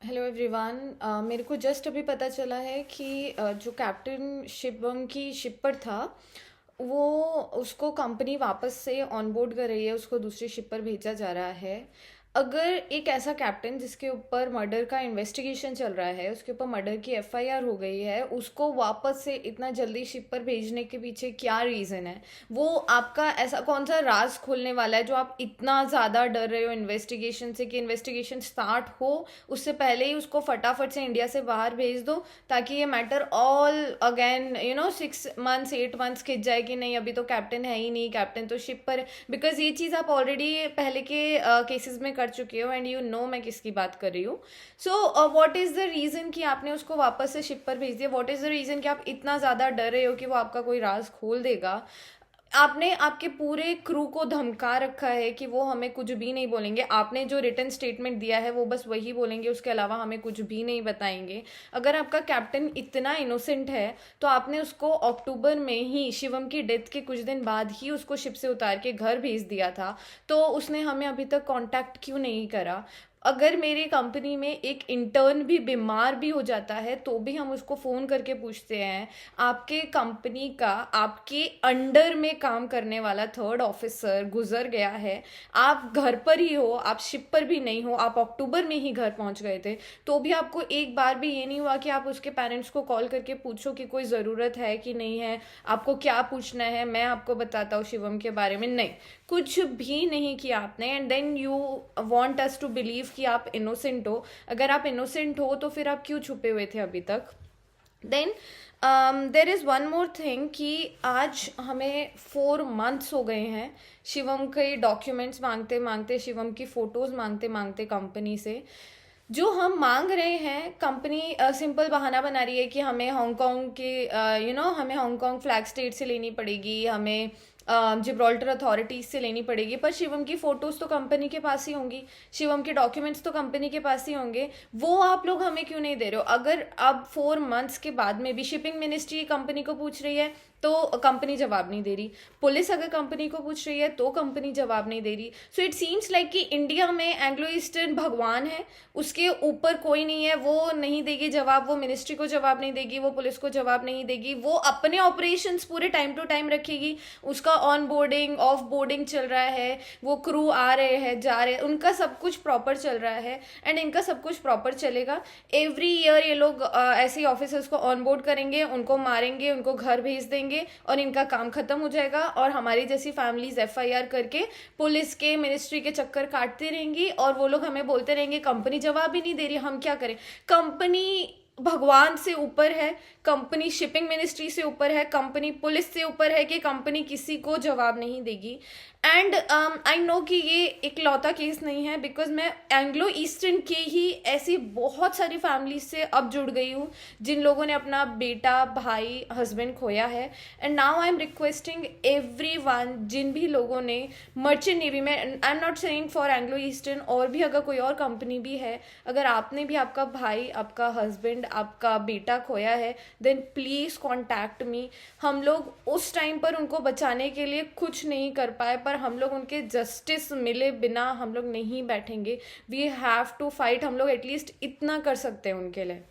Hello everyone. मेरे को just अभी पता चला है कि जो कैप्टन शिवम की शिप पर था वो उसको कंपनी वापस से ऑनबोर्ड कर रही है, उसको दूसरी शिप पर भेजा जा रहा है। अगर एक ऐसा कैप्टन जिसके ऊपर मर्डर का इन्वेस्टिगेशन चल रहा है, उसके ऊपर मर्डर की एफआईआर हो गई है, उसको वापस से इतना जल्दी शिप पर भेजने के पीछे क्या रीज़न है? वो आपका ऐसा कौन सा राज खोलने वाला है जो आप इतना ज़्यादा डर रहे हो इन्वेस्टिगेशन से कि इन्वेस्टिगेशन स्टार्ट हो उससे पहले ही उसको फटाफट से इंडिया से बाहर भेज दो, ताकि ये matter all again 6 months 8 months खिंच जाए कि नहीं अभी तो कैप्टन है ही नहीं, कैप्टन तो शिप पर। बिकॉज ये चीज़ आप ऑलरेडी पहले के केसेस में कर चुके हो एंड यू नो मैं किसकी बात कर रही हूँ। So what is the reason कि आपने उसको वापस से शिप पर भेज दिया? व्हाट इज़ द रीज़न कि आप इतना ज़्यादा डर रहे हो कि वो आपका कोई राज खोल देगा? आपने आपके पूरे क्रू को धमका रखा है कि वो हमें कुछ भी नहीं बोलेंगे। आपने जो रिटन स्टेटमेंट दिया है वो बस वही बोलेंगे, उसके अलावा हमें कुछ भी नहीं बताएंगे। अगर आपका कैप्टन इतना इनोसेंट है तो आपने उसको अक्टूबर में ही शिवम की डेथ के कुछ दिन बाद ही उसको शिप से उतार के घर भेज दिया था। तो उसने हमें अभी तक कांटेक्ट क्यों नहीं करा? अगर मेरी कंपनी में एक इंटर्न भी बीमार भी हो जाता है तो भी हम उसको फ़ोन करके पूछते हैं। आपके कंपनी का आपके अंडर में काम करने वाला थर्ड ऑफिसर गुजर गया है, आप घर पर ही हो, आप शिप पर भी नहीं हो, आप अक्टूबर में ही घर पहुंच गए थे, तो भी आपको एक बार भी ये नहीं हुआ कि आप उसके पेरेंट्स को कॉल करके पूछो कि कोई ज़रूरत है कि नहीं है, आपको क्या पूछना है, मैं आपको बताता हूँ शिवम के बारे में? नहीं, कुछ भी नहीं किया आपने। And then you want us to believe कि आप इनोसेंट हो। अगर आप इनोसेंट हो तो फिर आप क्यों छुपे हुए थे अभी तक? Then there is one more thing कि आज हमें 4 मंथ्स हो गए हैं शिवम के डॉक्यूमेंट्स मांगते मांगते, शिवम की फ़ोटोज़ मांगते मांगते कंपनी से। जो हम मांग रहे हैं कंपनी सिंपल बहाना बना रही है कि हमें हांगकांग के हमें हांगकांग फ्लैग स्टेट से लेनी पड़ेगी, हमें जिब्राल्टर अथॉरिटीज से लेनी पड़ेगी। पर शिवम की फ़ोटोज़ तो कंपनी के पास ही होंगी, शिवम के डॉक्यूमेंट्स तो कंपनी के पास ही होंगे। वो आप लोग हमें क्यों नहीं दे रहे हो? अगर अब 4 मंथ्स के बाद में भी शिपिंग मिनिस्ट्री कंपनी को पूछ रही है तो कंपनी जवाब नहीं दे रही, पुलिस अगर कंपनी को पूछ रही है तो कंपनी जवाब नहीं दे रही। सो इट सीम्स लाइक कि इंडिया में एंग्लो ईस्टर्न भगवान है, उसके ऊपर कोई नहीं है, वो नहीं देगी जवाब, वो मिनिस्ट्री को जवाब नहीं देगी, वो पुलिस को जवाब नहीं देगी, वो अपने ऑपरेशंस पूरे टाइम टू टाइम रखेगी, उसका ऑन बोर्डिंग ऑफ बोर्डिंग चल रहा है, वो क्रू आ रहे हैं जा रहे हैं, उनका सब कुछ प्रॉपर चल रहा है एंड इनका सब कुछ प्रॉपर चलेगा। एवरी ईयर ये लोग ऐसे ही ऑफिसर्स को ऑन बोर्ड करेंगे, उनको मारेंगे, उनको घर भेज देंगे और इनका काम खत्म हो जाएगा। और हमारी जैसी फैमिलीज एफआईआर करके पुलिस के मिनिस्ट्री के चक्कर काटती रहेंगी और वो लोग हमें बोलते रहेंगे कंपनी जवाब ही नहीं दे रही, हम क्या करें? कंपनी भगवान से ऊपर है, कंपनी शिपिंग मिनिस्ट्री से ऊपर है, कंपनी पुलिस से ऊपर है कि कंपनी किसी को जवाब नहीं देगी। एंड आई नो कि ये एक लौता केस नहीं है, बिकॉज मैं एंग्लो ईस्टर्न के ही ऐसी बहुत सारी फैमिली से अब जुड़ गई हूँ जिन लोगों ने अपना बेटा भाई हस्बैंड खोया है। And now I am requesting every one, जिन भी लोगों ने मर्चेंट नेवी में, I am not saying for Anglo Eastern, और भी अगर कोई और कंपनी भी है, अगर आपने भी आपका भाई आपका हस्बैंड आपका बेटा खोया है देन प्लीज़ कॉन्टैक्ट मी। हम लोग उस टाइम पर उनको बचाने के लिए कुछ नहीं कर पाए, पर हम लोग उनके जस्टिस मिले बिना हम लोग नहीं बैठेंगे। वी हैव टू फाइट, हम लोग एटलीस्ट इतना कर सकते हैं उनके लिए।